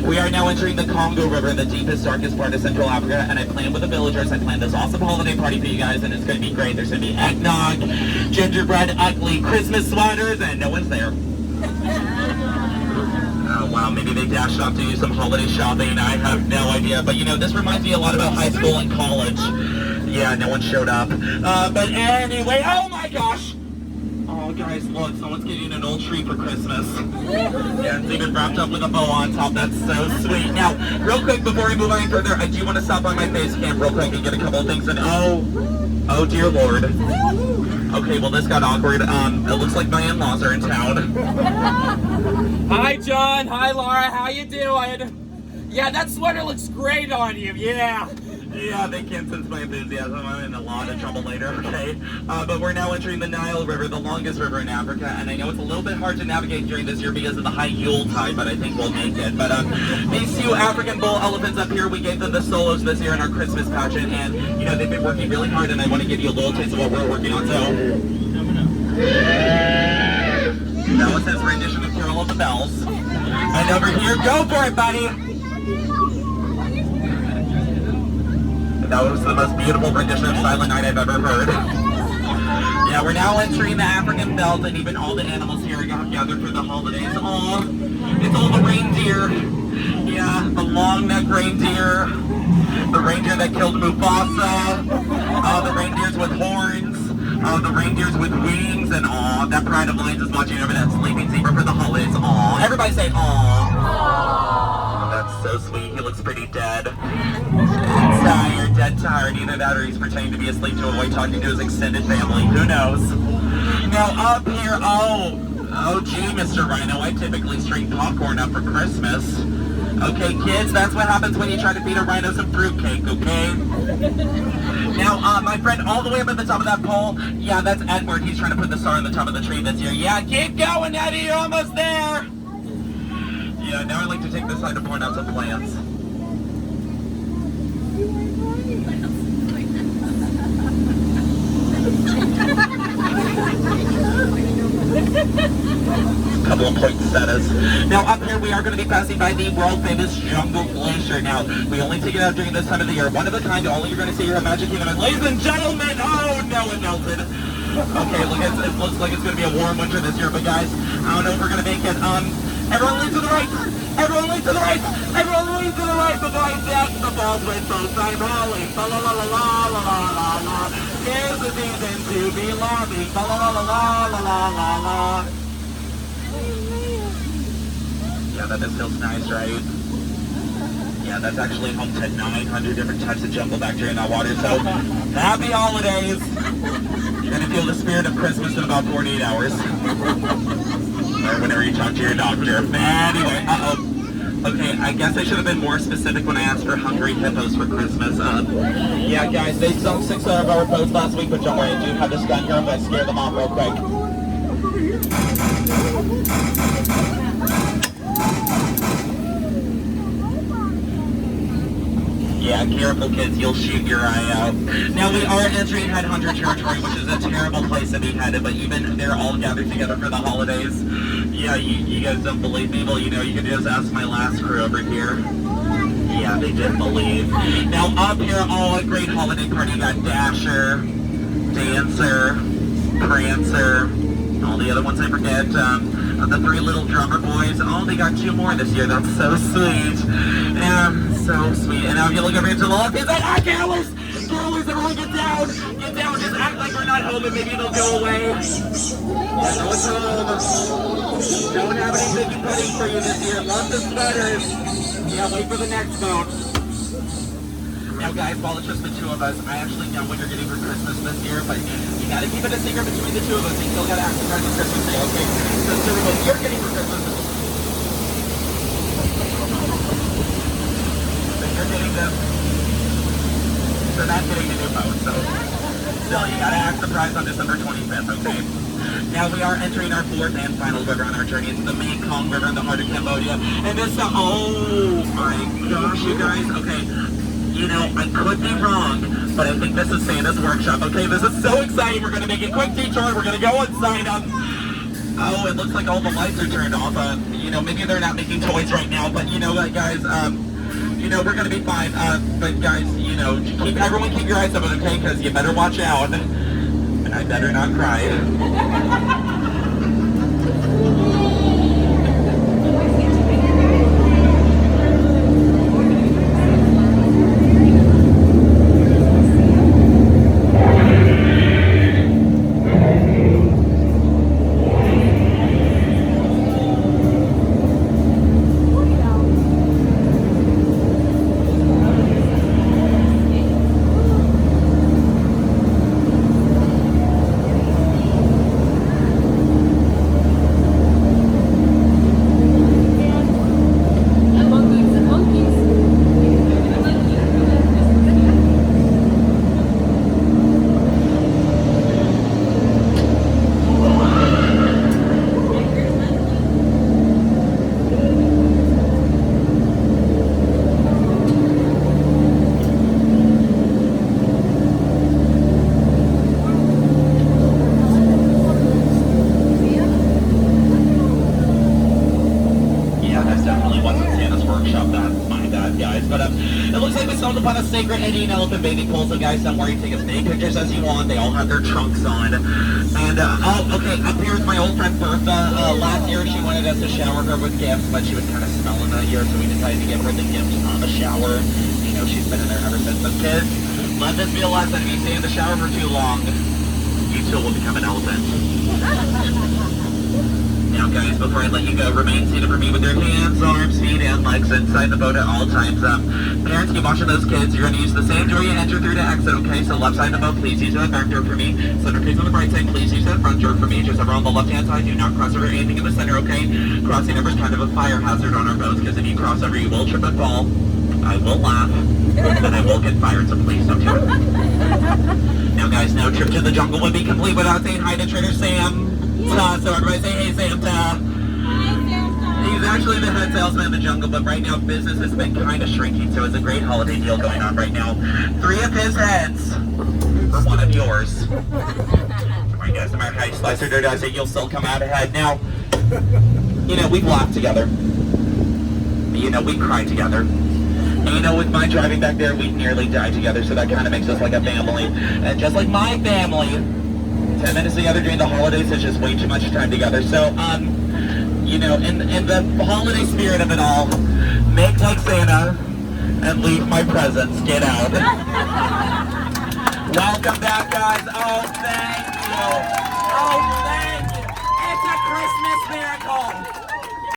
We are now entering the Congo River, the deepest, darkest part of Central Africa, and I planned with the villagers. I planned this awesome holiday party for you guys, and it's going to be great. There's going to be eggnog, gingerbread, ugly Christmas sweaters, and no one's there. Oh, wow, maybe they dashed off to do some holiday shopping. I have no idea. But, you know, this reminds me a lot about high school and college. Yeah, no one showed up. But anyway, oh my gosh! Oh, guys, look, someone's getting an old tree for Christmas. Yeah, it's even wrapped up with a bow on top. That's so sweet. Now, real quick, before we move on further, I do want to stop by my face cam real quick and get a couple of things. And oh dear Lord. Okay, well, this got awkward. It looks like my in-laws are in town. Hi, John. Hi, Laura. How you doing? Yeah, that sweater looks great on you. Yeah. Yeah, they can't sense my enthusiasm. I'm in a lot of trouble later, okay? But we're now entering the Nile River, the longest river in Africa, and I know it's a little bit hard to navigate during this year because of the high Yule tide, but I think we'll make it. But these two African bull elephants up here, we gave them the solos this year in our Christmas pageant, and, you know, they've been working really hard, and I want to give you a little taste of what we're working on, so... That was his rendition of Carol of the Bells. And over here, go for it, buddy! That was the most beautiful rendition of Silent Night I've ever heard. Yeah, we're now entering the African belt, and even all the animals here have gathered for the holidays. Aw, it's all the reindeer. Yeah, the long-necked reindeer, the reindeer that killed Mufasa, the reindeers with horns, the reindeers with wings, and aw, that pride of lions is watching over that sleeping zebra for the holidays. Aw, everybody say aw. That's so sweet. He looks pretty dead. Tired, dead tired. Either that or he's pretending to be asleep to avoid talking to his extended family. Who knows? Now up here, oh gee, Mr. Rhino, I typically string popcorn up for Christmas. Okay, kids, that's what happens when you try to feed a rhino some fruitcake, okay? Now, my friend all the way up at the top of that pole, yeah, that's Edward. He's trying to put the star on the top of the tree this year. Yeah, keep going, Eddie, you're almost there! Yeah, now I'd like to take this time to point out some plants. Couple of poinsettias. Now up here we are going to be passing by the world famous Jungle Glacier. Now we only take it out during this time of the year. One of a kind. All you're going to see here at Magic Kingdom. And ladies and gentlemen, oh no, it melted. Okay, look, it looks like it's going to be a warm winter this year. But guys, I don't know if we're going to make it. Everyone lean to the right. Everyone lean to the right. Everyone lean to the right. Before I dance the balls with both I'm rolling. La la la la la la la la. Here's the season to be loving. La la la la la la la la. Yeah, that just feels nice, right? Yeah, that's actually home to 900 different types of jungle bacteria in that water, so happy holidays! You're gonna feel the spirit of Christmas in about 48 hours. Or whenever you talk to your doctor. Anyway, okay, I guess I should have been more specific when I asked for hungry hippos for Christmas. Yeah, guys, they sunk 6 of our boats last week, but don't worry, I do have this gun here. I'm gonna scare them off real quick. Yeah, careful kids, you'll shoot your eye out. Now we are entering Headhunter territory, which is a terrible place to be headed, but even they're all gathered together for the holidays. Yeah, you guys don't believe me? Well, you know, you can just ask my last crew over here. Yeah, they didn't believe. Now up here, a great holiday party. You got Dasher, Dancer, Prancer, all the other ones I forget. The 3 little drummer boys. Oh, they got 2 more this year. That's so sweet. So sweet. And now if you look over here to the left, it's like, carolers! Carolers, everyone get down! Get down, just act like we're not home and maybe they'll go away. Yeah, no one's home. Don't have any big pudding for you this year. Lots of sweaters. Yeah, wait for the next boat. Now guys, while it's just the 2 of us, I actually know what you're getting for Christmas this year, but you gotta keep it a secret between the 2 of us. You still gotta act surprised on Christmas Day, okay? So Sarah, what you're getting for Christmas is... So you're getting this. So that's getting the new boat, so... Still, you gotta act surprised on December 25th, okay? Now we are entering our 4th and final river on our journey into the Mekong River in the heart of Cambodia. And this, oh my gosh, you guys, okay. You know, I could be wrong, but I think this is Santa's workshop, okay? This is so exciting. We're going to make a quick detour. We're going to go inside. Oh, it looks like all the lights are turned off. You know, maybe they're not making toys right now, but you know what, guys? You know, we're gonna be fine. But guys, you know, everyone keep your eyes open, okay? Because you better watch out. And I better not cry. It looks like we stumbled upon a sacred Indian elephant bathing pool, so guys, don't worry, take as many pictures as you want. They all have their trunks on. And, oh, okay, up here is my old friend Bertha. Last year she wanted us to shower her with gifts, but she was kind of smelling that year, so we decided to give her the gift on the shower. You know, she's been in there ever since. So kids, let this be a lesson. If you stay in the shower for too long, you too will become an elephant. Now guys, before I let you go, remain seated for me with your hands, arms, feet, and legs inside the boat at all times. Parents, keep watching those kids. You're going to use the same door you enter through to exit, okay? So left side of the boat, please use that back door for me. Center kids on the right side, please use that front door for me. Just over on the left-hand side, do not cross over anything in the center, okay? Crossing over is kind of a fire hazard on our boats, because if you cross over, you will trip and fall. I will laugh, and I will get fired, so please don't do it. Now guys, no trip to the jungle would be complete without saying hi to Trader Sam. So everybody say, hey Santa. Hi, Santa. He's actually the head salesman in the jungle, but right now business has been kind of shrinking, so it's a great holiday deal going on right now. 3 of his heads for 1 of yours. Alright guys, no matter how you slice or dice it, you'll still come out ahead. Now, you know, we've laughed together. You know, we cried together. And you know, with my driving back there, we nearly died together, so that kind of makes us like a family. And just like my family, 10 minutes together during the holidays is just way too much time together. So, you know, in the holiday spirit of it all, make like Santa and leave my presents. Get out. Welcome back, guys. Oh, thank you. Oh, thank you. It's a Christmas miracle.